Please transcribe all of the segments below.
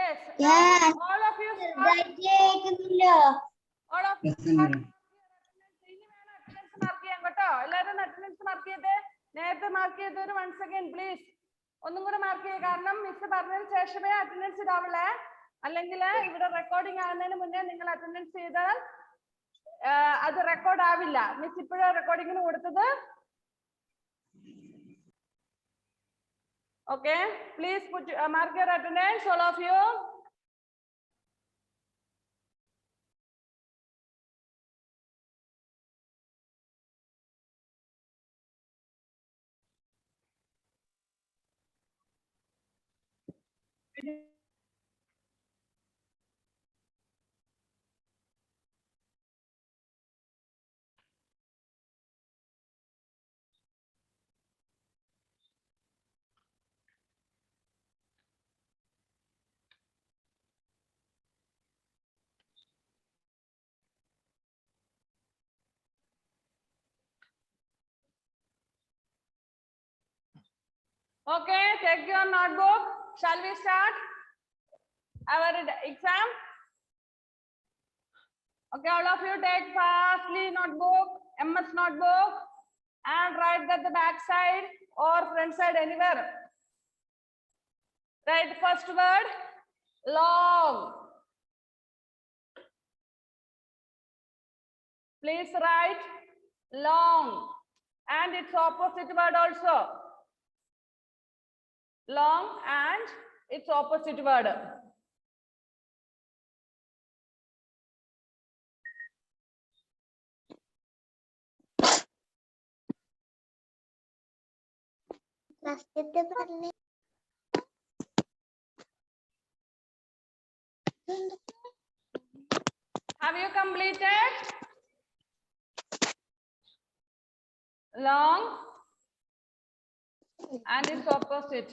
Yes. Yes. Now, all of you start. All of you start. Attendance mark ചെയ്യാൻ കേട്ടോ. എല്ലാവരും attendance mark ചെയ്തേ. നേരത്തെ മാർക്ക് ചെയ്തവര് once again please. ഒന്നും കൂടെ മാർക്ക് ചെയ്യുക. കാരണം മിസ് പറഞ്ഞതിന് ശേഷമേ അറ്റൻഡൻസ് ഇടാവുള്ളേ. അല്ലെങ്കിൽ ഇവിടെ റെക്കോർഡിംഗ് ആകുന്നതിന് മുന്നേ നിങ്ങൾ അറ്റൻഡൻസ് ചെയ്താൽ അത് റെക്കോർഡ് ആവില്ല. മിസ് ഇപ്പോഴും റെക്കോർഡിങ്ങിന് കൊടുത്തത്. Okay, please put mark your attendance, all of you. Okay, take your notebook. Shall we start our exam? Okay, all of you take fastly notebook, MS notebook, and write at the back side or front side anywhere. Write first word, long. Please write long and its opposite word also. Long and its opposite word. Have you completed? Long and its opposite.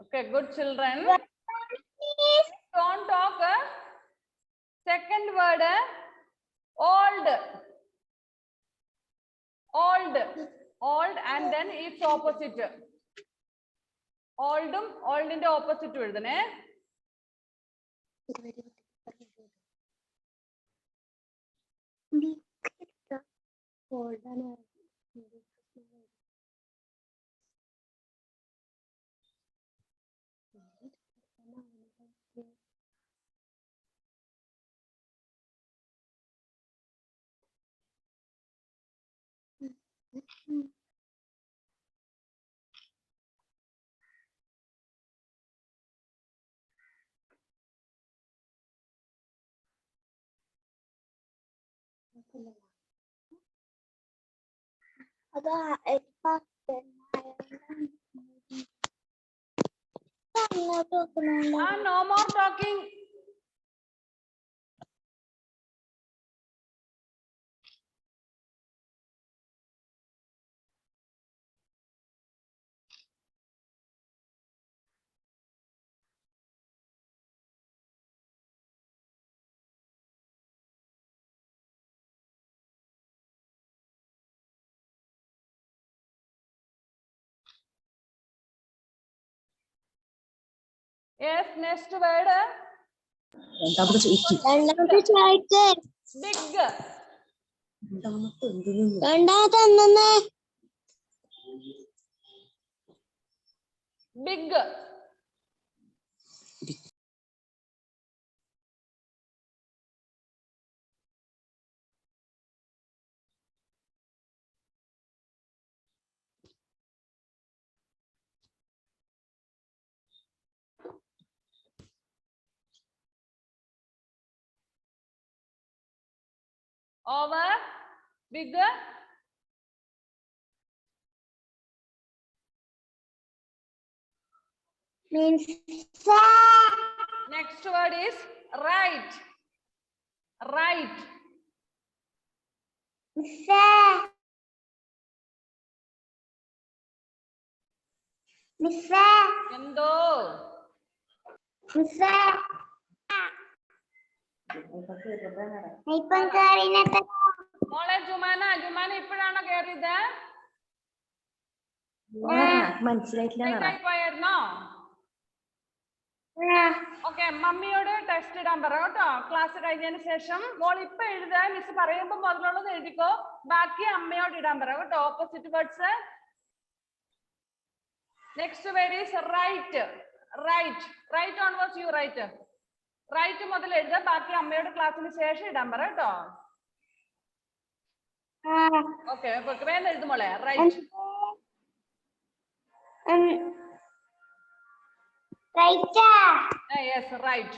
Okay, good children. Don't talk. Second word, old. Old. Old and then its opposite. Old, old in the opposite word. No more talking. Yes, next word. Big. Big. Over. Big. Means Next word is right. Right. Endo. മോളെ ജുമാന ഇപ്പോഴാണോ കയറിയത്? പോയായിരുന്നോ? Okay, മമ്മിയോട് test ഇടാൻ പറ കേട്ടോ. Class കഴിഞ്ഞതിന് ശേഷം മോൾ ഇപ്പൊ എഴുതാ, മിസ് പറയുമ്പോ മുതലുള്ളത് എഴുതിക്കോ. ബാക്കി അമ്മയോട് ഇടാൻ പറ കേട്ടോ. Opposite words. Next word is right. Right. Right on was you right. Right മുതൽ എഴുതാ, ബാക്കി അമ്മയോട് ക്ലാസ്സിന് ശേഷം ഇടാൻ പറ കേട്ടോ. ഓക്കെ, വേഗം എഴുതുമോളെ. Right. Yes, right.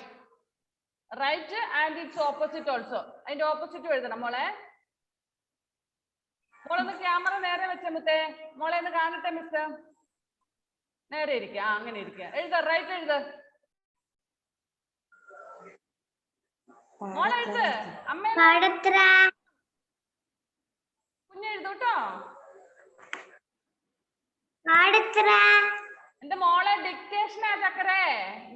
Right and its opposite also. അതിന്റെ ഓപ്പോസിറ്റ് എഴുതണം മോളെ. മോളൊന്ന് ക്യാമറ നേരെ വെച്ച മുത്തേ. മോളെ ഒന്ന് കാണട്ടെ മിസ്. നേരെ ഇരിക്കുക. അങ്ങനെ ഇരിക്കുക. എഴുത. റൈറ്റ് എഴുത. മോളെ എഴുത്. അമ്മ കുഞ്ഞെഴുതൂട്ടോ. എന്റെ മോളെ ഡിക്റ്റേഷൻ ചക്കരേ.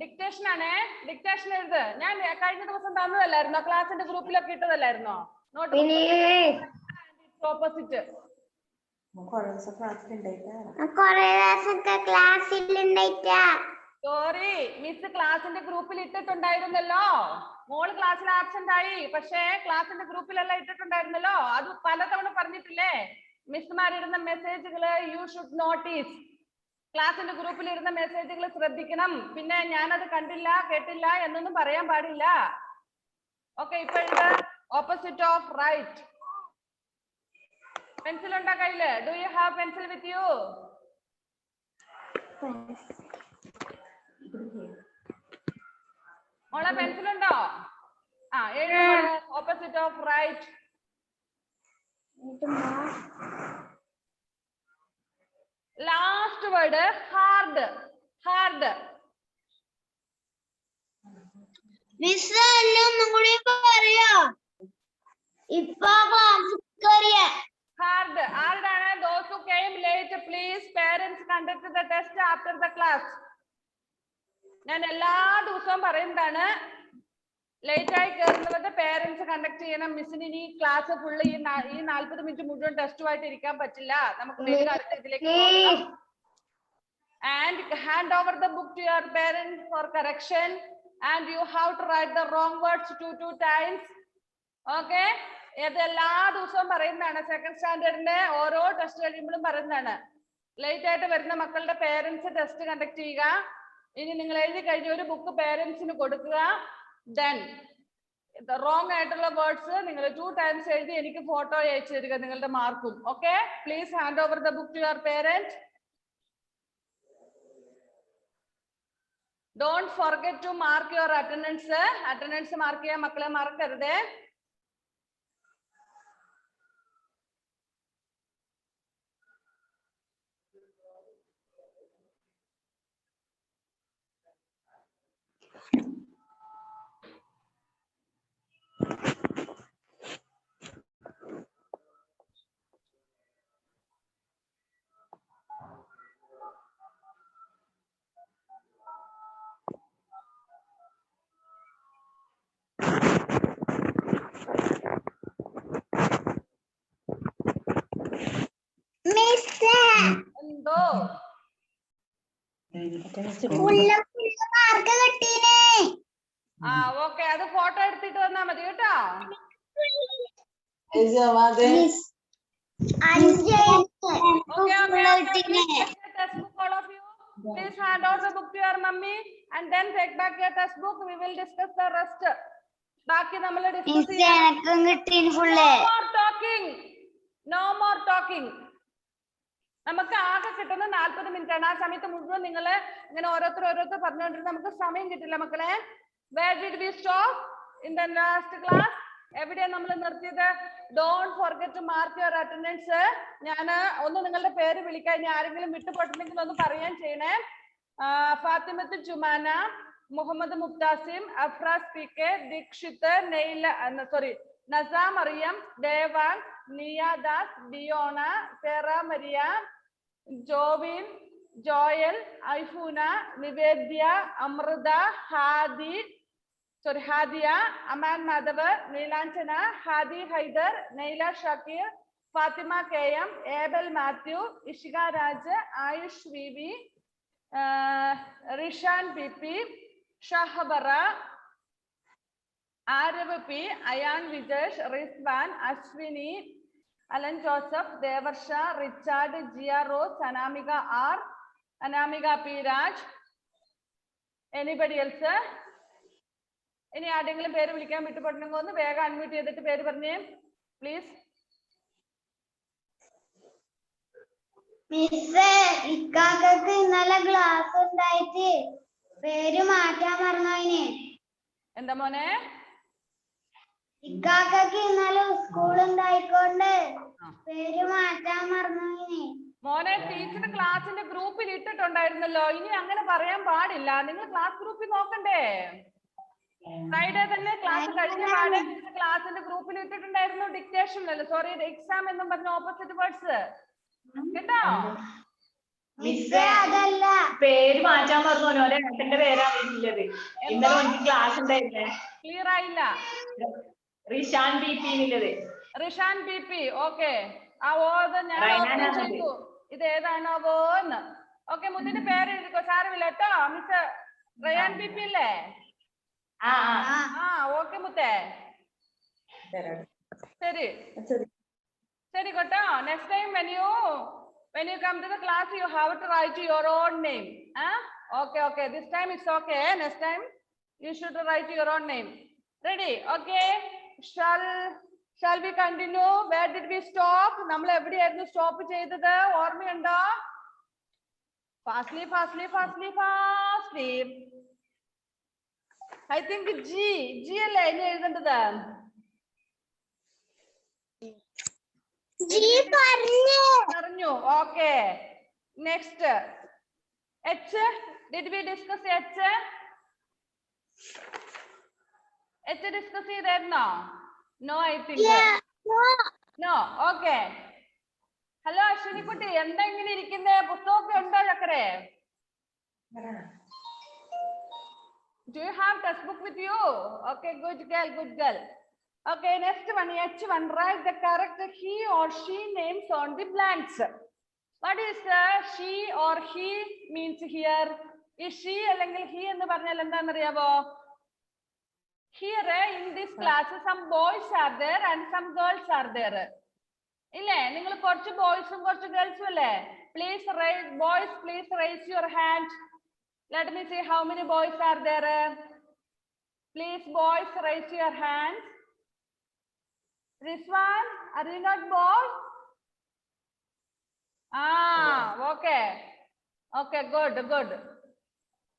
ഡിക്റ്റേഷൻ ആണേ. ഡിക്റ്റേഷൻ എഴുത്. ഞാൻ കഴിഞ്ഞ ദിവസം തന്നതല്ലായിരുന്നോ? ക്ലാസിന്റെ ഗ്രൂപ്പിലൊക്കെ ഇട്ടതല്ലായിരുന്നോ? Not opposite. സോറി മിസ് ക്ലാസിന്റെ ഗ്രൂപ്പിൽ ഇട്ടിട്ടുണ്ടായിരുന്നല്ലോ. മോള് ക്ലാസ്സിൽ ആബ്സെന്റ് ആയി, പക്ഷേ ക്ലാസിന്റെ ഗ്രൂപ്പിലെല്ലാം ഇട്ടിട്ടുണ്ടായിരുന്നല്ലോ. അത് പലതവണ പറഞ്ഞിട്ടില്ലേ? മിസ്സുമാരിടുന്ന മെസ്സേജുകള് യു ഷുഡ് നോട്ടീസ്. ക്ലാസിന്റെ ഗ്രൂപ്പിൽ ഇരുന്ന മെസ്സേജുകൾ ശ്രദ്ധിക്കണം. പിന്നെ ഞാനത് കണ്ടില്ല കേട്ടില്ല എന്നൊന്നും പറയാൻ പാടില്ല. ഓക്കെ, ഇപ്പൊ ഓപ്പോസിറ്റ് ഓഫ് റൈറ്റ്. പെൻസിൽ ഉണ്ടോ കയ്യില്? Do you have pencil with you? മോളെ പെൻസിൽ ഉണ്ടോ? ആ, എഴുതുമോളെ. Opposite of right. Last word hard. Hard. Miss ഒന്നും കൂടി പറയോ? ഇപ്പൊ ഹാർഡ്. ആരുടെയാണ്? those who came late, please parents conduct the test after the class. ഞാൻ എല്ലാ ദിവസവും പറയുന്നതാണ്, ലേറ്റ് ആയി കയറുന്നത് പേരൻസ് കണ്ടക്ട് ചെയ്യണം. മിസ്സിന് ഇനി ക്ലാസ് ഫുള്ള് ഈ 40 മിനിറ്റ് മുഴുവൻ ടെസ്റ്റുമായിട്ട് ഇരിക്കാൻ പറ്റില്ല. നമുക്ക് വേഗം അടുത്ത ഇതിലേക്ക് പോകാം. And hand over the book to your parents for correction, and you have to write the wrong words 2 times. Okay, ഇത് എല്ലാ ദിവസവും പറയുന്നതാണ്. സെക്കൻഡ് സ്റ്റാൻഡേർഡിന്റെ ഓരോ ടെസ്റ്റ് കഴിയുമ്പോഴും പറയുന്നതാണ്. ലേറ്റ് ആയിട്ട് വരുന്ന മക്കളുടെ പേരൻസ് ടെസ്റ്റ് കണ്ടക്ട് ചെയ്യുക. ഇനി നിങ്ങൾ എഴുതി കഴിഞ്ഞ ഒരു ബുക്ക് പേരൻസിന് കൊടുക്കുക. ദെൻ റോങ് ആയിട്ടുള്ള വേർഡ്സ് നിങ്ങൾ 2 times എഴുതി എനിക്ക് ഫോട്ടോ അയച്ചു തരിക, നിങ്ങളുടെ മാർക്കും. Okay, please hand over the book to your parent. Don't forget to mark your attendance. Attendance mark ചെയ്യാൻ മക്കളെ മറക്കരുത്. എന്തോ ആ ഓക്കെ, അത് ഫോട്ടോ എടുത്തിട്ട് വന്നാ മതി കേട്ടോ. Please hand out the book to your mummy and then take back your test book. We will discuss the rest. ബാക്കി നമ്മൾ ഡിസ്കസ് ചെയ്യാം. No more talking. നമുക്ക് ആകെ കിട്ടുന്ന 40 മിനിറ്റ് ആണ്. ആ സമയത്ത് മുഴുവൻ നിങ്ങൾ ഇങ്ങനെ ഓരോരുത്തർ പറഞ്ഞുകൊണ്ടിരുന്ന നമുക്ക് സമയം കിട്ടില്ല മക്കളെ. Where did we stop in the last class? എവിടെയാണ് നമ്മൾ നിർത്തിയത്? Don't forget to mark your attendance. ഞാൻ ഒന്ന് നിങ്ങളുടെ പേര് വിളിക്കാൻ, ഇനി ആരെങ്കിലും വിട്ടുപോയിട്ടുണ്ടെങ്കിൽ ഒന്ന് പറയാൻ ചെയ്യണേ. Fathimath Jumana, Muhammad Muktasim, Afras P K, Dikshit, Nasa Mariyam, Devang, Niyadas, Biyona, Sera Maria, Jovin, Joel, Aifuna, Nivedya, Amrita, Hadiya, Aman Madhav, Neelanjana, Hadi Haider, Naila Shakir, Fatima KM, Abel Matthew, Ishika Raj, Ayush VV, Rishan PP, Shahbara, Arav P, Ayan Vijesh, Rizwan, Ashwini, Alan Joseph, Devarsha, Richard, Gia Rose, Anamika R, Anamika P. Raj. Anybody else? Any article pair will come to putting on the bag and meet the paper name, please. Miss, ഇക്കാക്കക്ക് ഇന്നലെ class ഉണ്ടായിട്ട് പേര് മാറ്റാൻ പറഞ്ഞതിന്. എന്താ മോനെ? ഇക്കാക്കക്ക് ഇന്നലെ school ഉണ്ടായിക്കൊണ്ട് പേര് മാറ്റാൻ പറഞ്ഞതിന്. മോനെ ടീച്ചർ ക്ലാസ്സിന്റെ ഗ്രൂപ്പിൽ ഇട്ടിട്ടുണ്ടായിരുന്നല്ലോ. ഇനി അങ്ങനെ പറയാൻ പാടില്ല. നിങ്ങൾ ക്ലാസ് ഗ്രൂപ്പിൽ നോക്കണ്ടേ? ഫ്രൈഡേ തന്നെ ക്ലാസ് കഴിഞ്ഞ പാടെ ക്ലാസ്സിന്റെ ഗ്രൂപ്പിൽ ഇട്ടിട്ടുണ്ടായിരുന്നു. ഡിക്റ്റേഷനിലല്ല, സോറി എക്സാം എന്നും പറഞ്ഞ ഓപ്പോസിറ്റ് വേർഡ്സ് കേട്ടോ. മിസ്സേ അതല്ല, പേര് മാറ്റാൻ പറഞ്ഞു. ഒരേട്ടന്റെ പേരാണ് ഇല്ലത്. ഇന്നലെ എനിക്ക് ക്ലാസ് ഉണ്ടായിരുന്നേ. ക്ലിയർ ആയില്ല. റിഷാൻ ബി പി എന്നുള്ളത്. Rishan B P. ഓക്കെ, ആ ഓത് ഞാൻ ചെയ്തു. ഇത് ഏതാണോ എന്ന്. ഓക്കെ, മുന്നിന്റെ പേര് എഴുതിക്കോ, സാരമില്ല കേട്ടോ. മിസ് റയാൻ ബി പി അല്ലേ? ഓക്കെ മുത്തേ, ശരി ശരി കേട്ടോ. Next time when you come to the class you have to write your own name. Okay, this time it's okay. Next time you should write your own name. Ready? Okay, shall we continue? Where did we stop? നമ്മൾ എവിടെയായിരുന്നു stop ചെയ്തത്? ഓർമ്മയുണ്ടോ? Fastly. I think G അല്ലേ ഇനി എഴുതേണ്ടത്? പറഞ്ഞു. Okay, next H. Did we discuss H? H discuss ചെയ്തായിരുന്നോ? No, I think. No. Okay. Hello Ashwini കുട്ടി, എന്താ ഇങ്ങനെ ഇരിക്കുന്നേ? പുസ്തകമൊക്കെ ഉണ്ടോ ചക്കരെ? Do you have textbook with you? Okay, good girl. Okay, next one, H1. Write the correct he or she names on the blanks. What is she or he means here? Is she അല്ലെങ്കിൽ he എന്ന് പറഞ്ഞാൽ എന്താണെന്നറിയാവോ? Here in this class some boys are there and some girls are there. ഇല്ലേ? നിങ്ങൾ കുറച്ച് ബോയ്സും കുറച്ച് ഗേൾസും അല്ലേ? Please raise, boys, please raise your hand. Let me see how many boys are there. Please, boys, raise your hands. Rizwan, are you not boys? Okay. Okay, good.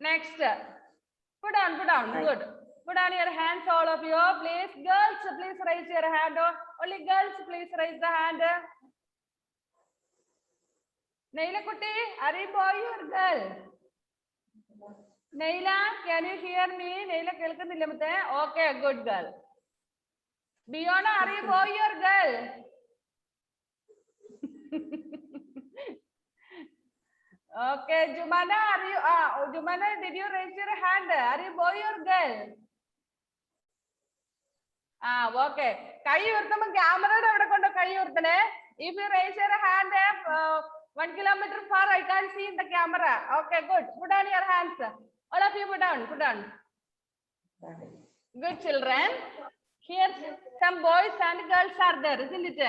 Next. Put down. Good. Put down your hands, all of you. Please, girls, please raise your hand. Only girls, please raise the hand. Naila Kutti, are you boy or girl? Naila, can you hear me? Naila, kelkunnilla mutte? Okay, good girl. Biona, are you boy or girl? Okay, Jumana, are you? Jumana, did you raise your hand? Are you boy or girl? Okay. Kai urthamma camera avade kondu kai urthane. If you raise your hand 1 kilometer far, I can't see in the camera. Okay, good. Put down your hands. All of you put down. Good children. Here some boys and girls are there, isn't it?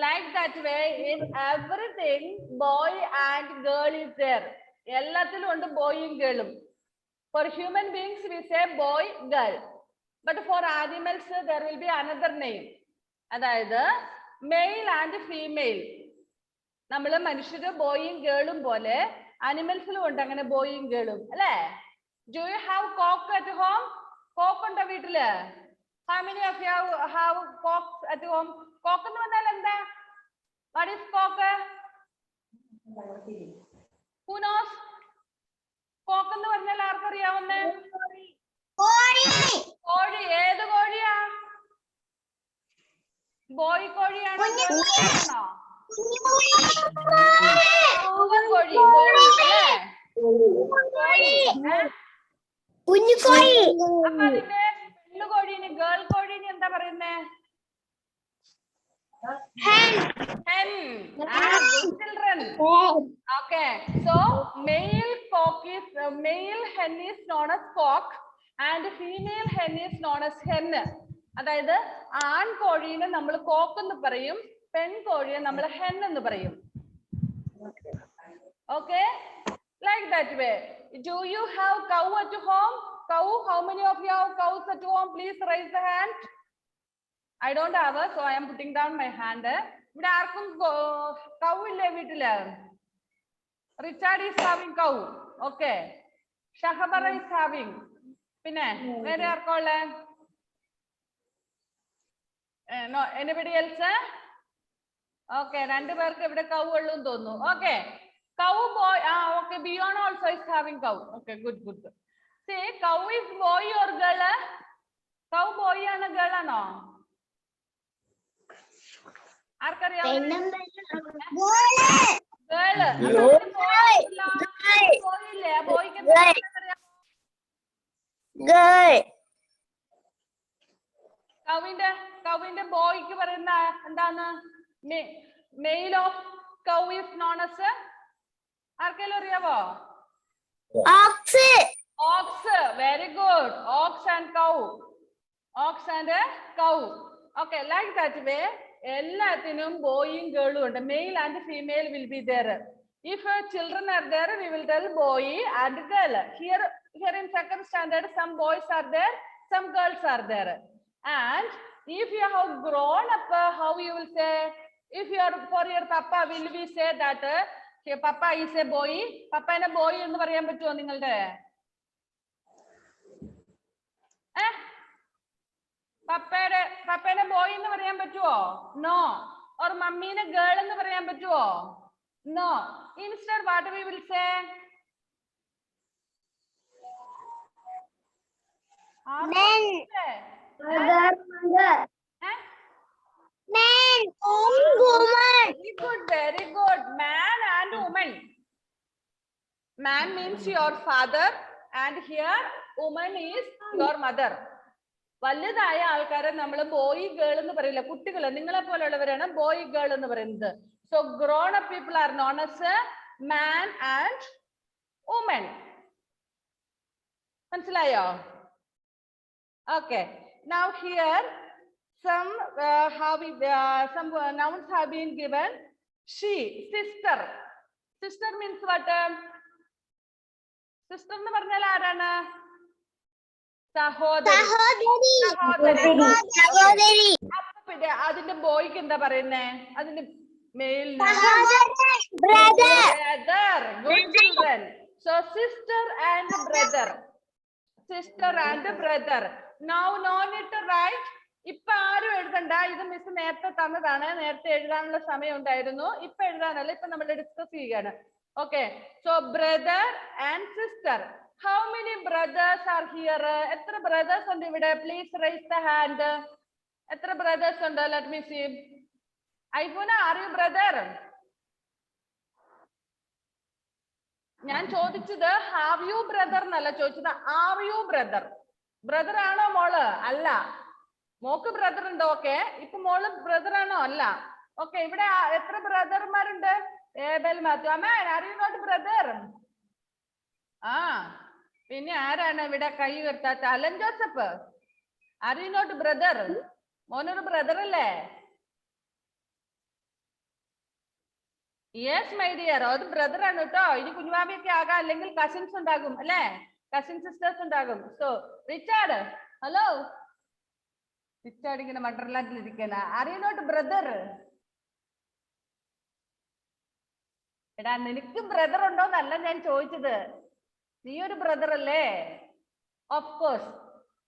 Like that way, in everything, boy and girl is there. Ellathilum undu boy and girl. For human beings, we say boy, girl. But for animals, there will be another name. Adayathu male and female. നമ്മൾ മനുഷ്യര് ബോയും ഗേളും പോലെ അനിമൽസിലും ഉണ്ട് അങ്ങനെ ബോയും ഗേളും അല്ലേ? Do you have cock at home? Cock ഉണ്ടോ വീട്ടില്? How many of you have cocks at home? Cock എന്ന് പറഞ്ഞാൽ എന്താ? What is cock? Who knows? Cock എന്ന് പറഞ്ഞാൽ ആർക്കറിയാവുന്നേ? കോഴി. ഏത് കോഴിയാ? ബോയ് കോഴിയാണോ? പെണ്ണുകോഴീന് ഗേൾ കോഴീന് എന്താ പറയുന്നേ? Hen. Hen. Ah, good children. Okay. So male hen is known as cock and female hen is known as hen. അതായത് ആൺകോഴീനെ നമ്മൾ കോക്ക് എന്ന് പറയും, പെൺകോഴിയെ നമ്മൾ hen എന്ന് പറയും. Okay, like that way. Do you have cow at home? Cow? How many of you have cows at home? Please raise the hand. I don't have a, so I am putting down my hand. ഇവിടെ ആർക്കും cow ഇല്ലേ വീട്ടില്? Richard is having cow. Okay. Shahbara is having. പിന്നെ വേറെ ആർക്കാ ഉള്ളേ? No, anybody else? Okay, രണ്ടു പേർക്ക് ഇവിടെ cow ഉള്ളൂ എന്ന് തോന്നുന്നു. Okay. Cow boy. Okay. Beyond also is having cow. Okay, good. See, cow is boy or girl? Cow boy ആണ് girl ആണോ? ആർക്കറിയാം? കൗവിന്റെ ബോയ്ക്ക് പറയുന്ന എന്താണ്? Male of cow is known as ആർക്കെങ്കിലും അറിയാവോ? Ox. Ox. Very good. Ox and cow. Ox and cow. Okay, like that way എല്ലാത്തിനും ബോയും ഗേളും ഉണ്ട്. Male and female will be there. If children are there, we will tell boy and girl. Here in second standard, some boys are there, some girls are there. And if you have grown up, how you will say? If you are for your papa, will we say that papa is a boy? Papa ene boy ennu parayan pattumo ningalde? പപ്പേനെ boy എന്ന് പറയാൻ പറ്റുമോ? No. Or മമ്മീനെ girl എന്ന് പറയാൻ പറ്റുമോ? No. Instead what we will say? Men. Mother. Men. Woman. Very good. Man and woman. Man means your father and here woman is your mother. വലുതായ ആൾക്കാരെ നമ്മൾ ബോയ് ഗേൾ എന്ന് പറയില്ല. കുട്ടികൾ നിങ്ങളെ പോലെയുള്ളവരാണ് ബോയ് ഗേൾ എന്ന് പറയുന്നത്. So grown up people are non as man and woman. മനസ്സിലായോ? Okay. Now here some nouns have been given. She, sister. Sister means what? Sister എന്ന് പറഞ്ഞാൽ ആരാണ്? സഹോദരി. പിന്നെ അതിന്റെ ബോയ്ക്ക് എന്താ പറയുന്നേ? അതിന്റെ male brother. Good children. So sister and brother. Sister and brother. Now no need to write. ഇപ്പൊ ആരും എഴുതണ്ട. ഇത് മിസ് നേരത്തെ തന്നതാണ്. നേരത്തെ എഴുതാനുള്ള സമയം ഉണ്ടായിരുന്നു. ഇപ്പൊ എഴുതാനല്ല, ഇപ്പൊ നമ്മൾ ഡിസ്കസ് ചെയ്യുകയാണ്. Okay. So brother and sister. How many brothers are here? എത്ര brothers ഉണ്ട് ഇവിടെ? Please raise the hand. എത്ര brothers ഉണ്ട്? Let me see. Aifuna, are you brother? ഞാൻ ചോദിച്ചത് have you brother എന്നല്ല ചോദിച്ചത്, are you brother? ബ്രദർ ആണോ മോള്? അല്ല. മോക്ക് ബ്രദർ ഉണ്ട്. ഓക്കെ. ഇപ്പൊ മോള് ബ്രദർ ആണോ? അല്ല. ഓക്കെ. ഇവിടെ എത്ര ബ്രദർമാരുണ്ട്? ഏബൽ മാത്യു. അമ്മ, are you not brother? പിന്നെ ആരാണ് ഇവിടെ കൈ ഉയർത്താത്ത? Alan Joseph. Are you not brother? മോനൊരു ബ്രദർ അല്ലേ? യെസ് മൈ ഡിയർ, അത് ബ്രദർ ആണ് കേട്ടോ. ഇനി കുഞ്ഞുമാമിയൊക്കെ ആകാം, അല്ലെങ്കിൽ കസിൻസ് ഉണ്ടാകും അല്ലേ? കസിൻ സിസ്റ്റേഴ്സ് ഉണ്ടാകും. So Richard, hello. റിച്ചാർഡ് ഇങ്ങനെ വണ്ടർലാൻഡിലിരിക്കണ. Are you not brother? എടാ, നിനക്ക് ബ്രദർ ഉണ്ടോന്നല്ല ഞാൻ ചോദിച്ചത്. നീ ഒരു ബ്രദർ അല്ലേ? Of course.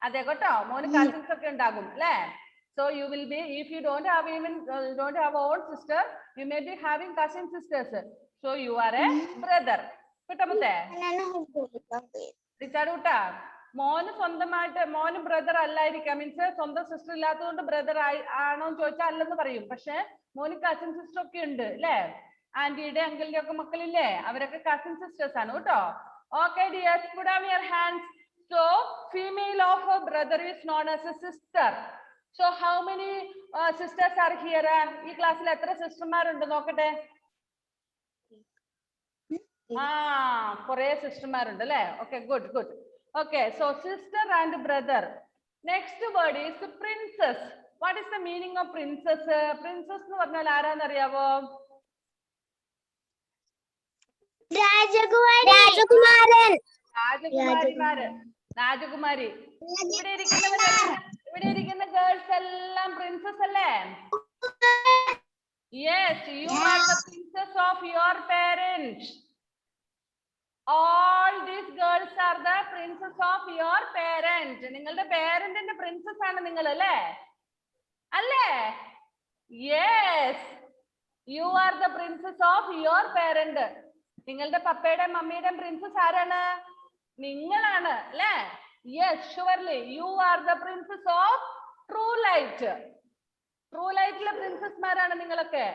അതെ കേട്ടോ. മോന് കസിൻസ് ഒക്കെ ഉണ്ടാകും അല്ലേ? So you will be, if you don't have own sister, you may be having cousin sisters. So you are a brother. കേട്ടോ മുത്തേ? റിച്ചാർഡ് കുട്ടാ, മോന് സ്വന്തമായിട്ട് മോന് ബ്രദർ അല്ലായിരിക്കാം. മീൻസ് സ്വന്തം സിസ്റ്റർ ഇല്ലാത്തതുകൊണ്ട് ബ്രദർ ആണോന്ന് ചോദിച്ചാൽ അല്ലെന്ന് പറയും. പക്ഷെ മോന് കസിൻ സിസ്റ്റർ ഒക്കെ ഉണ്ട് അല്ലേ? ആന്റിയുടെ അങ്കിളിന്റെ ഒക്കെ മക്കളില്ലേ? അവരൊക്കെ കസിൻ സിസ്റ്റേഴ്സ് ആണ് കേട്ടോ. Okay dears, put down your hands. So female of a brother is known as a sister. So how many sisters are here? ഈ ക്ലാസ്സിൽ എത്ര സിസ്റ്റർമാരുണ്ട് നോക്കട്ടെ. കുറെ സിസ്റ്റർമാരുണ്ട് അല്ലേ? Okay, good, good. Okay, so sister and brother. Next word is princess. What is the meaning of princess? Princess എന്ന് പറഞ്ഞാൽ ആരാന്ന് അറിയാവോ? രാജകുമാരൻ. രാജകുമാരിമാര്. രാജകുമാരി. ഇവിടെ ഇരിക്കുന്ന ഗേൾസ് എല്ലാം പ്രിൻസസ് അല്ലേ? Yes, you are the princess of your parents. All these girls are the princess of your parent. നിങ്ങളുടെ പേരന്റിന്റെ പ്രിൻസസ് ആണ് നിങ്ങൾ അല്ലേ? അല്ലേ? Yes, you are the princess of your parent. നിങ്ങളുടെ പപ്പയുടെയും മമ്മിയുടെയും പ്രിൻസസ് ആരാണ്? നിങ്ങളാണ് അല്ലേ? Yes, surely you are the princess of true light. True ലൈറ്റിലെ പ്രിൻസസ്മാരാണ് നിങ്ങളൊക്കെ.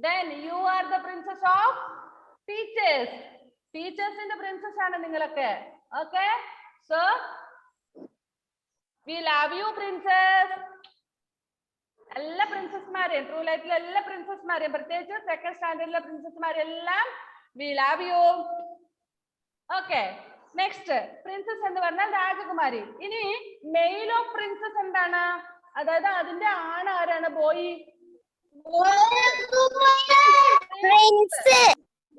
Then you are the princess of teachers. ടീച്ചേഴ്സിന്റെ പ്രിൻസസ് ആണ് നിങ്ങളൊക്കെ. Okay, so we love you princess. എല്ലാ പ്രിൻസസ്മാരെയും ട്രൂ ലൈറ്റിലെ എല്ലാ പ്രിൻസസ്മാരെയും പ്രത്യേകിച്ച് second സ്റ്റാൻഡേർഡിലെ പ്രിൻസസ്മാരെല്ലാം we love you. Okay, next princess എന്ന് പറഞ്ഞാൽ രാജകുമാരി. ഇനി മെയിൽ ഓഫ് പ്രിൻസസ് എന്താണ്? അതായത് അതിന്റെ ആണ് ആരാണ്? Boy.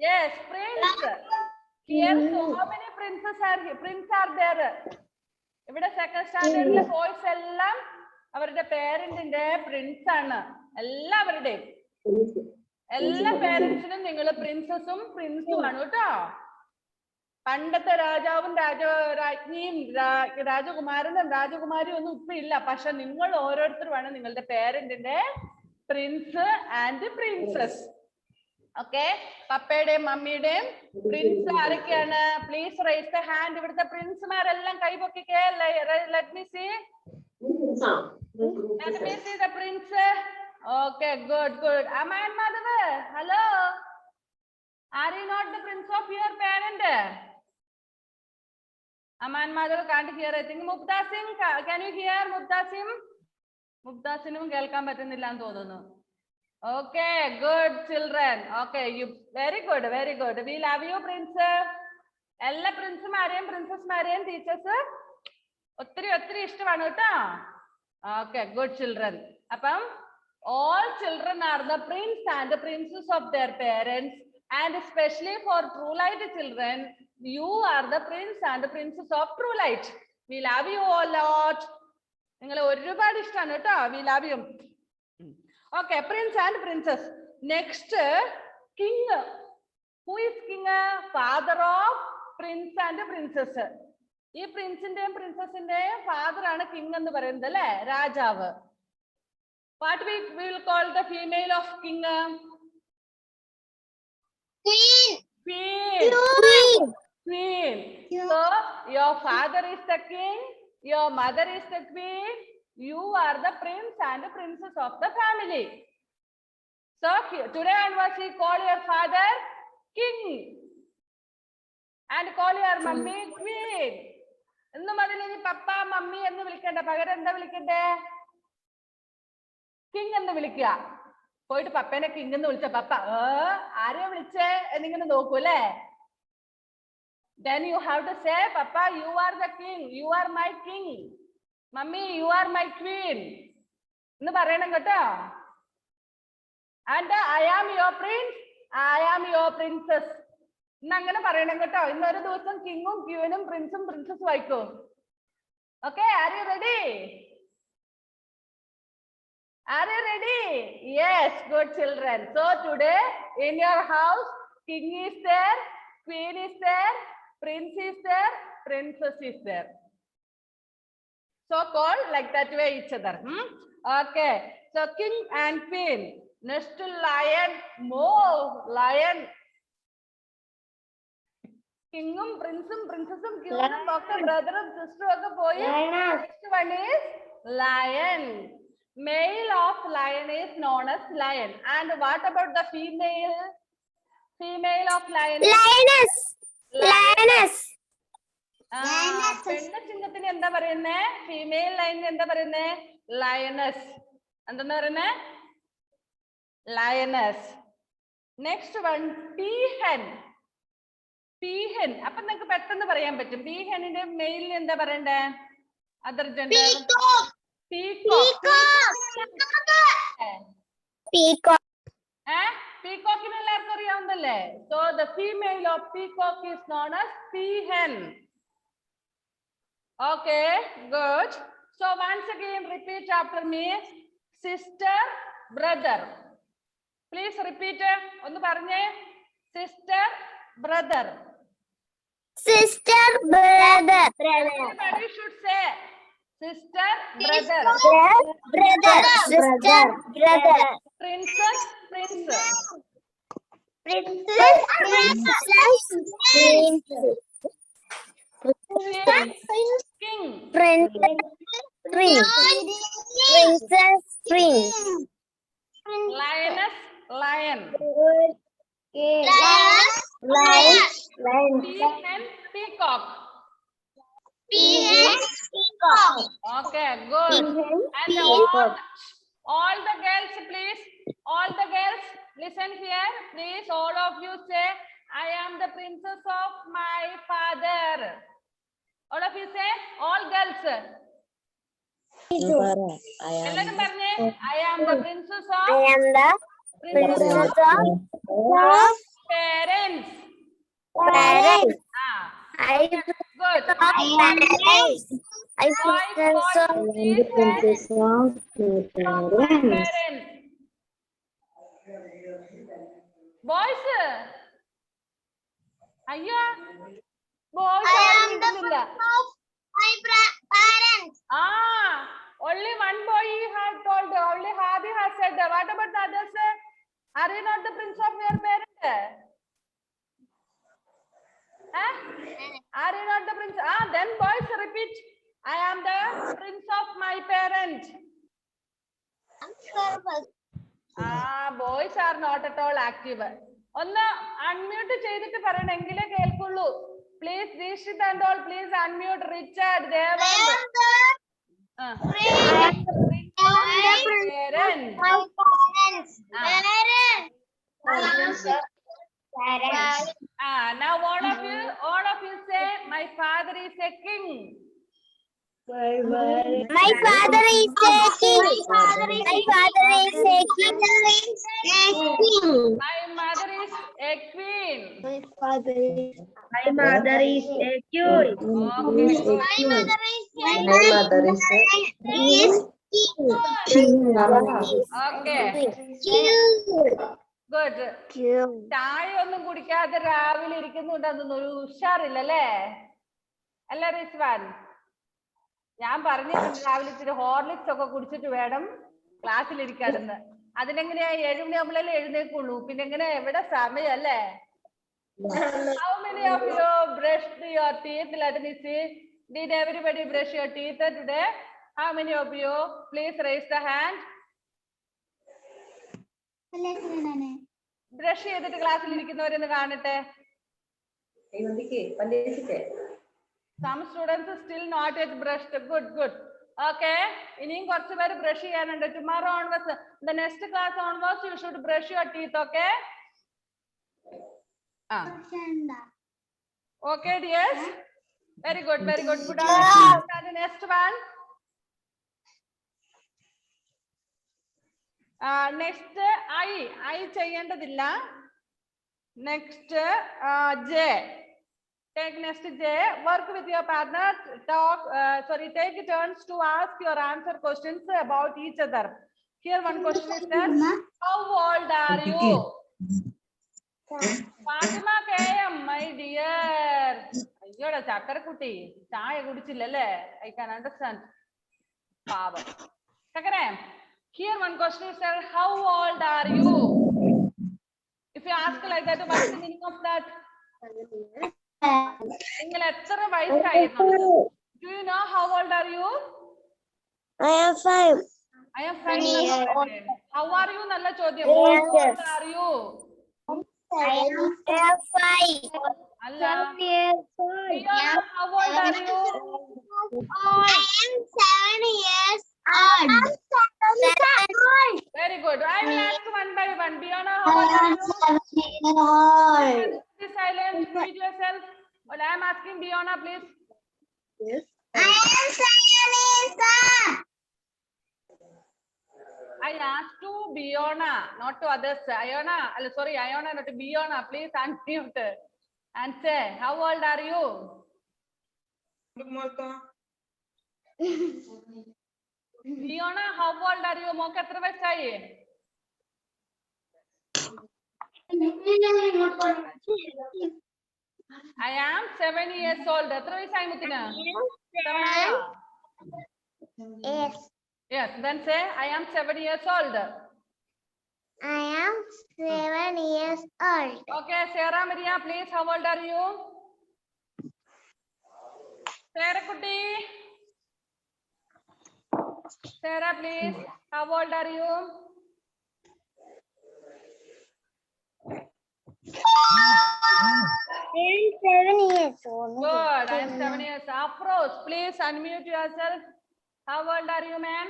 Yes, prince. Here so how many princes are here? Prince are there. ഇവിടെ സെക്കൻഡ് സ്റ്റാൻഡേർഡിലെ ബോയ്സ് എല്ലാം അവരുടെ പേരന്റിന്റെ പ്രിൻസ് ആണ്. എല്ലാവരുടെയും എല്ലാ പേരന്റ്സിനും നിങ്ങൾ പ്രിൻസസും പ്രിൻസും ആണ് കേട്ടോ. പണ്ടത്തെ രാജാവും രാജ്ഞിയും രാജകുമാരനും രാജകുമാരിയും ഒന്നും ഇപ്പൊ ഇല്ല. പക്ഷെ നിങ്ങൾ ഓരോരുത്തരുമാണ് നിങ്ങളുടെ പേരന്റിന്റെ പ്രിൻസ് ആൻഡ് പ്രിൻസസ്. ഓക്കെ, പപ്പയുടെയും മമ്മിയുടെയും പ്രിൻസ് ആരൊക്കെയാണ്? Please raise the hand. ഇവിടുത്തെ പ്രിൻസുമാരെല്ലാം കൈപൊക്കിക്കേ. Let me see the prince. Okay, good good. Aman Madhav, hello. Are you not the prince of your parent? Aman Madhav can't hear. I think Mukta Singh, can you hear Mukta Singh? Mukta Singh kelkan pattunnilla nu thonunu. Okay, good children. Okay, you very good, very good. We love you prince. Ella prince mariyum princess mariyum teachers ഒത്തിരി ഇഷ്ടമാണ് കേട്ടോ. Okay, good children. Appam all children are the prince and the princess of their parents. And especially for true light children, you are the prince and the princess of true light. We love you a lot. Ningale ഒരുപാട് ഇഷ്ടമാണ് കേട്ടോ. We love you. Okay, prince and princess. Next, king. Who is king? Father of prince and princess. ഈ പ്രിൻസിന്റെയും പ്രിൻസസിന്റെയും father ആണ് king എന്ന് പറയുന്നത് അല്ലേ? രാജാവ്. What we will call the female of king? Queen. So your father is the king, your mother is the queen, you are the prince and the princess of the family. So today onwards we call your father king and call your mummy queen. ഇന്ന് മുതൽ ഇനി papa mummy എന്ന് വിളിക്കണ്ട, പകരം എന്താ വിളിക്കണ്ടേ? King എന്ന് വിളിക്കുക. പോയിട്ട് പപ്പേനെ കിങ് എന്ന് വിളിച്ച പപ്പ ആരെയോ വിളിച്ചേ എന്നിങ്ങനെ നോക്കൂ അല്ലേ? Then you have to say, Papa, you are the king, you are my king. Mummy, you are my queen. എന്ന് പറയണം കേട്ടോ. And I am your prince, I am your princess. ഇന്ന് അങ്ങനെ പറയണം കേട്ടോ. ഇന്നൊരു ദിവസം കിങ്ങും ക്യൂനും പ്രിൻസും പ്രിൻസസും ആയിക്കോ. Okay, are you ready? Are you ready? Yes, good children. So today in your house, king is there, queen is there, prince is there, princess is there. So called like that way each other. Okay. So king and queen. Next to lion, more lion. Kingum, princum, princessum, queenum, doctor, brother, sister, next one is lion. Male of lion is known as lion. And what about the female? Female of lion? Lioness. Lioness. പെണ്ണ് ചിങ്ങത്തിന് എന്താ പറയുന്നേ? Female ലൈനിന് എന്താ പറയുന്നേ? lioness. എന്തെന്ന് പറയുന്നേ? lioness. Next one, peahen. peahen. അപ്പൊ നിങ്ങൾക്ക് പെട്ടെന്ന് പറയാൻ പറ്റും. peahenന്റെ മെയിൽ എന്താ പറയണ്ടേ? Other gender. peacock. Peacock. പീകോക്കിന് എല്ലാവർക്കും അറിയാവുന്നല്ലേ? So the female of peacock is known as peahen. Okay, good. So once again repeat after me. Sister, brother. Please repeat. ഒന്ന് പറഞ്ഞേ. Sister, brother. Sister, brother. Everybody should say sister, brother. Brother. Sister, brother. Princess, prince. Princess, princess, King. princess, princess, prince. Lioness, lion. Lion. Peahen, peacock. Peacock. Okay, good. And all the girls, please. All the girls, listen here. Please, all of you say, I am the princess of my father. All of you say, all girls. എല്ലാരും പറഞ്ഞേ, I am the princess I of am the princess of parents. parents. Ah, good. Parents. I princess of Parents. Boys. അയ്യോ, boys ആരും ഇടുന്നില്ല. Only one boy he had told. Only Hadi has said. What about the others? Are you not the prince of your parent? Are you not the prince? Then boys repeat. I am the prince of my parent. Boys are not at all active. ഒന്ന് unmute ചെയ്തിട്ട് പറയണം, എങ്കിലേ കേൾക്കുള്ളൂ. Please, Dishit and all, please unmute. Richard, Devand. Now all of you say, my father is a king. My father is a king. My father is a king. My mother is a queen. My mother is a queen. Okay, good. My mother is a king. Okay, good. ചായ ഒന്നും കുടിക്കാതെ രാവിലെ ഇരിക്കുന്നുണ്ടെന്നൊന്നും ഒരു ഉഷാറില്ലല്ലേ? അല്ലേ റിസ്വാൻ? ഞാൻ പറഞ്ഞിട്ടുണ്ട് രാവിലെ ഇത്തിരി ഹോർലിക്സ് ഒക്കെ കുടിച്ചിട്ട് വേണം ക്ലാസ്സിൽ ഇരിക്കാതെന്ന്. അതിനെങ്ങനെയാ 7 മണിയാകുമ്പോഴല്ലേ എഴുന്നേക്കുള്ളൂ? പിന്നെ എങ്ങനെ, എവിടെ സമയം അല്ലേ? How many of you brushed your teeth? Let me see. Did everybody brush your teeth today? How many of you? Please raise the hand. Brush ചെയ്തിട്ട് ക്ലാസ്സിൽ ഇരിക്കുന്നവരെന്ന് കാണട്ടെ. Some students still not yet brushed. Good, good. Okay. ഇനിയും കുറച്ച് പേര് brush ചെയ്യാനുണ്ട്. Tomorrow onwards, the next class onwards, you should brush your teeth. Okay. Okay, dears. Very good, very good. Good. And the next one. Next, I ചെയ്യേണ്ടതില്ല. Next, J. Take next J. Work with your partner. Take turns to ask your answer questions about each other. Here one question is there. How old are you? Fatima KM, my dear. അയ്യോടാ ചക്കരക്കുട്ടി, ചായ കുടിച്ചില്ലല്ലേ? I can understand. പാവം. ചക്കരെ. Here one question is there. How old are you? If you ask like that, what is the meaning of that? നിങ്ങൾ എത്ര വയസ്സായിരുന്നു? Do you know how old are you? I am 5. I am 5 years old. How are you? നല്ല ചോദ്യം. How old are you? I am 5. അല്ല. How old are you? I am 7 years Very good. I will ask one by one. Biona, how old are you? Be silent. Mute yourself. Well, I am asking Biona, please. I asked to Biona, not to others. Iona, sorry, Iona, not to Biona. Please unmute and say, how old are you? Biona, how old are you? Mock എത്ര വയസ്സായി? I am 7 years old. എത്ര വയസ്സായി മുത്തിന്? 7 ആയോ? Yes. Yes, then say, I am 7 years old. I am 7 years old. Okay, Sarah Maria, please, how old are you? Sarah Kutti. Sarah, please, how old are you? I am 7 years old. Good, I am 7 years. Afros, please unmute yourself. How old are you, man?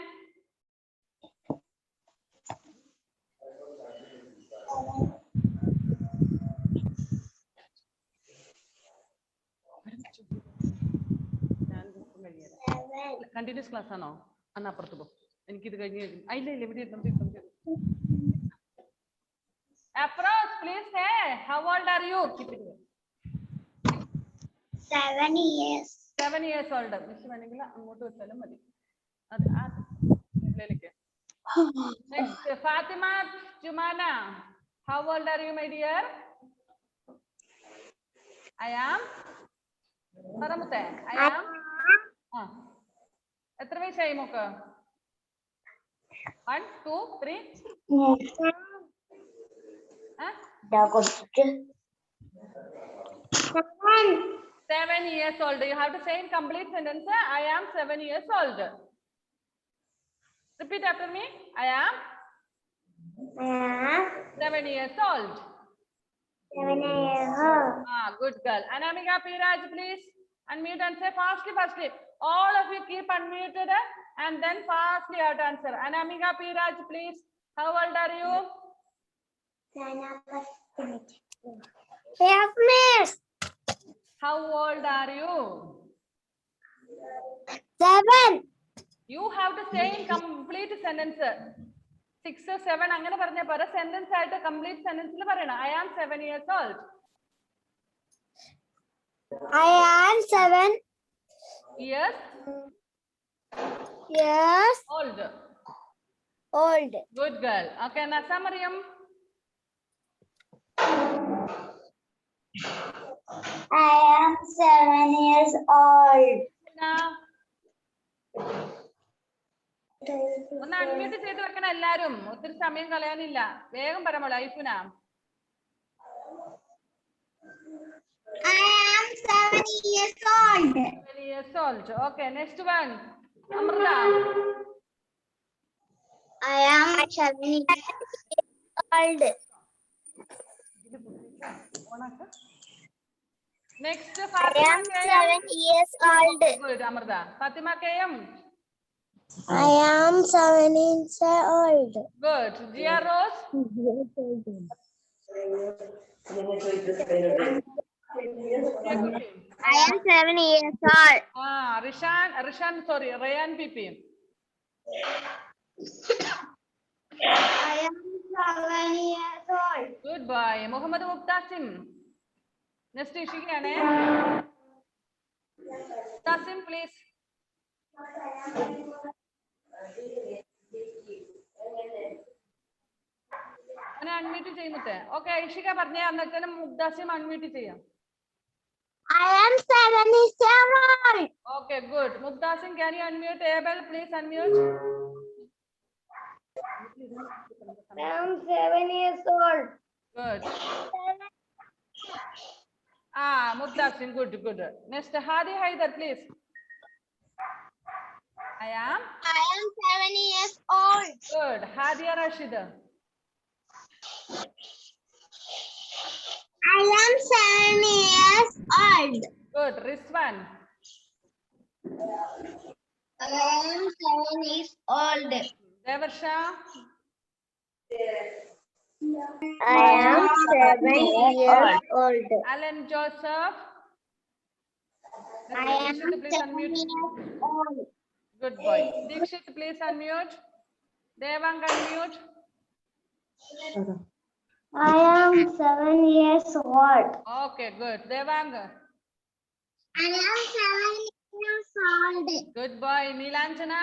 Continuous class ആണോ? അന്ന് അപ്പുറത്ത് പോ. എനിക്കിത് കഴിഞ്ഞ് ഇല്ല ഇവിടെ ഇരുന്നു. Afros, please say, how old are you? 7 years. 7 years old. Miss വേണമെങ്കിൽ അങ്ങോട്ട് വെച്ചാലും മതി. Next, Fatima Jumana. How old are you, my dear? I am. Paramute. I am. എത്ര വയസ്സായി mock? 1, 2, 3. 7 years old. You have to say in complete sentence. I am 7 years old. Repeat after me. I am 7 years old. 7 years old. Good girl. Anamika Piraj, please unmute and say fastly. All of you keep unmuted and then fastly you have to answer. Anamika Piraj, please. How old are you? Yes, miss. How old are you? 7. You have to say in complete sentence. 6 or 7 അങ്ങനെ പറഞ്ഞ പോരാ. Sentence ആയിട്ട് complete സെന്റൻസിൽ പറയണം. I am 7 years old. I am 7 Years old. Good girl. Okay, Nasa Mariam. I am 7 years old. ഒന്ന് unmute ചെയ്ത് വെക്കണം എല്ലാരും. ഒത്തിരി സമയം കളയാനില്ല. വേഗം പറമോ Aifuna. I am 7 years old. 7 years old. Okay, next one. Amrita. I am 7 years old. Next, I Fatima am KM. 7 years old. Good, Amrita. Fatima KM. I am 7 years old. Good. Gia Rose. I am 7 years old. Rishan, sorry, Rayan PP. I am 7 years old. Good boy. Muhammad Mubtasim. Next Ishikane. Mubtasim, please. Unmute ചെയ്യുന്നേ. Okay, Ishika പറഞ്ഞേ അന്നേരം മുബ്താസിം unmute ചെയ്യാം. I am 7 years old. Okay, good. Mubtasim, can you unmute? Abel, please unmute. I am 7 years old. Good. Mubtasim, good. Next, Hadi Haidar, please. I am 7 years old. good. Hadia Rashida. I am 7 years old. Good. Rizwan. I am 7 years old. Devarsha. I am 7 years old. Alan Joseph. I am Dikshit, please 7 unmute. years old. Good boy. Dikshit, please unmute. Devang, unmute. I am 7 years old. Okay, good. Devang. I am 7 years old. Good boy. Nilanjana.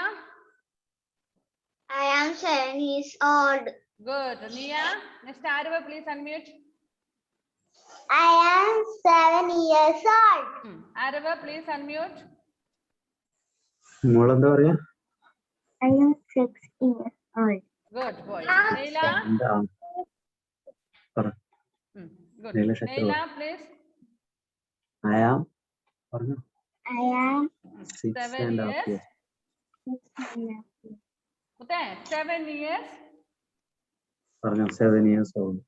I am 7 years old. Good. Nia. Next, Arva, please unmute. I am 7 years old. Arva, please unmute. മോളെന്താ പറയാ? I am 6 years old. Good boy. Neila. എന്താ പറ. Good. Neila Shakur. Neila, please. I'm പറഞ്ഞു. I am 6 7 and a half years. years. 7 years. പറഞ്ഞു 7 years old.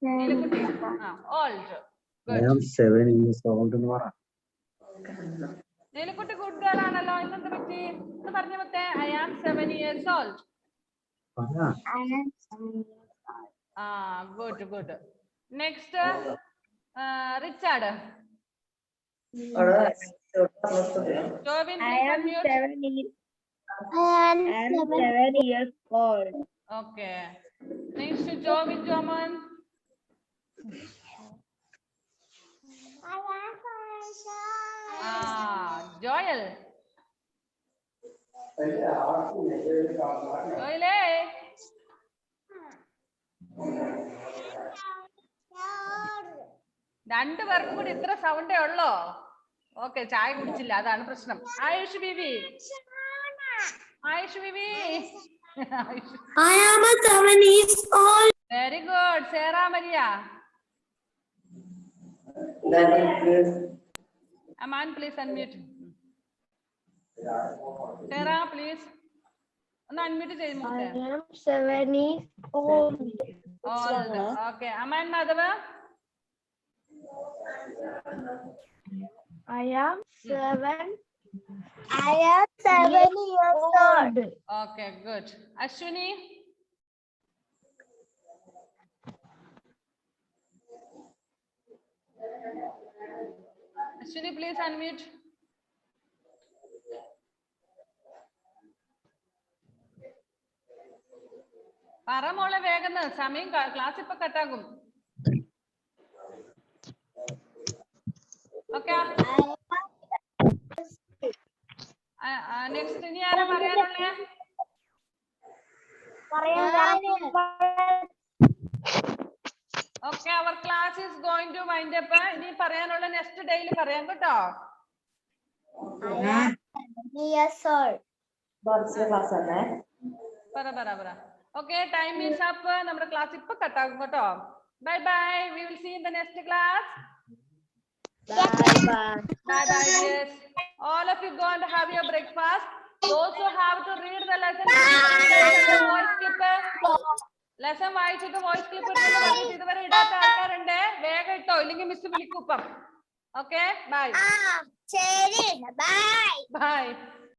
Neelakutti. Old. I Good. am 7 years old എന്ന് പറ. Neelakutti good girl ആണല്ലോ. ഇന്നെന്ത് പറ്റി? ഒന്ന് പറഞ്ഞു മുത്തേ. I am 7 years old. പറ. I am 7 years old. Good, good. Next, Richard. Jovin, please unmute. 7 years old. Okay. Next, Jovin Joman. I am 7 years Joel. Joel, രണ്ടു പേർക്കും കൂടി ഇത്ര സൗണ്ടേ ഉള്ളോ? ഓക്കെ, ചായ കുടിച്ചില്ല, അതാണ് പ്രശ്നം. Ayush Bibi. Ayush Bibi. I am 7 years old. Very good. Sera Maria. Aman, please unmute. Sera, please ഒന്ന് അൺമ്യൂട്ട് ചെയ്യുമോ? I am 7 years old. Okay. Aman Madhav. I am 7 years old. Okay, good. Ashwini. Ashwini, please unmute. പറ മോളെ വേഗം, സമയം ക്ലാസ് ഇപ്പൊ കട്ടാകും. ഓക്കെ. നെക്സ്റ്റ് ഇനി ആരാ പറയാനുള്ളേ? Okay, our class is going to wind up. ഇനി പറയാനുള്ള നെക്സ്റ്റ് ഡേയിൽ പറയാം കേട്ടോ. Years old. പറ. Okay, time is up. നമ്മുടെ ക്ലാസ് ഇപ്പൊ കട്ടാകും കേട്ടോ. Bye bye. We will see in the next class. Bye bye. Yes. All of you go and have your breakfast. Those who have to read the lesson, voice clip. Lesson വായിച്ചിട്ട് voice clip ഇതുവരെ ഇടാത്ത ആൾക്കാരുണ്ട്, വേഗം ഇട്ടോ, ഇല്ലെങ്കിൽ miss വിളിക്കും ഇപ്പം. Okay, bye. ശരി, bye. Bye.